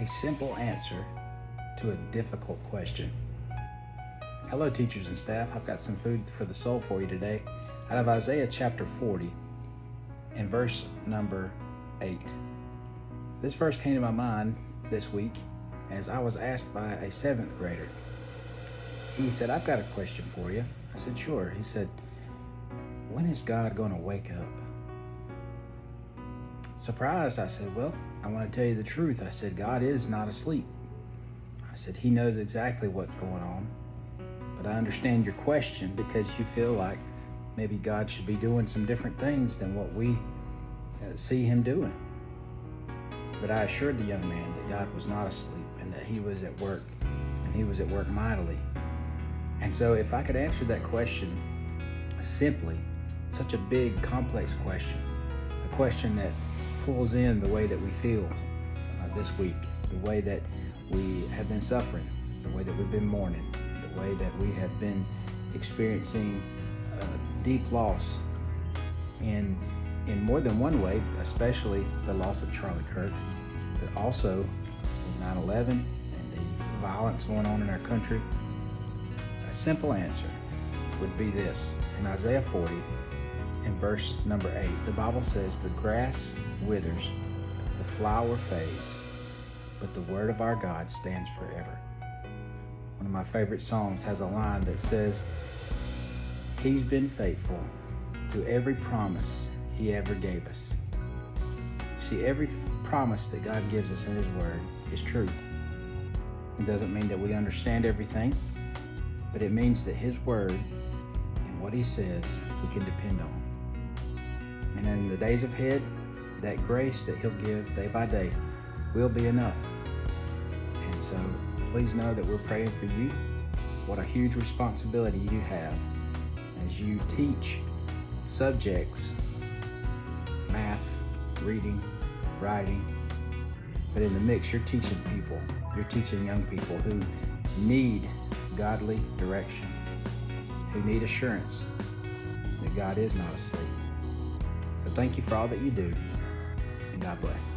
A simple answer to a difficult question. Hello, teachers and staff. I've got some food for the soul for you today out of Isaiah chapter 40 and verse number 8. This verse came to my mind this week as I was asked by a 7th grader. He said, "I've got a question for you." I said, "Sure." He said, "When is God going to wake up?" Surprised, I said, "Well, I want to tell you the truth." I said, "God is not asleep." I said, "He knows exactly what's going on. But I understand your question because you feel like maybe God should be doing some different things than what we see him doing." But I assured the young man that God was not asleep and that he was at work, and he was at work mightily. And so if I could answer that question simply, such a big, complex question, a question that pulls in the way that we feel this week, the way that we have been suffering, the way that we've been mourning, the way that we have been experiencing deep loss in more than one way, especially the loss of Charlie Kirk, but also with 9/11 and the violence going on in our country. A simple answer would be this. In Isaiah 40, in verse number 8, the Bible says, "The grass withers, the flower fades, but the word of our God stands forever." One of my favorite songs has a line that says, "He's been faithful to every promise he ever gave us." See, every promise that God gives us in his word is true. It doesn't mean that we understand everything, but it means that his word and what he says we can depend on. And in the days ahead, that grace that he'll give day by day will be enough. And so please know that we're praying for you. What a huge responsibility you have as you teach subjects, math, reading, writing, but in the mix you're teaching people. You're teaching young people who need godly direction, who need assurance that God is not asleep. So thank you for all that you do, and God bless.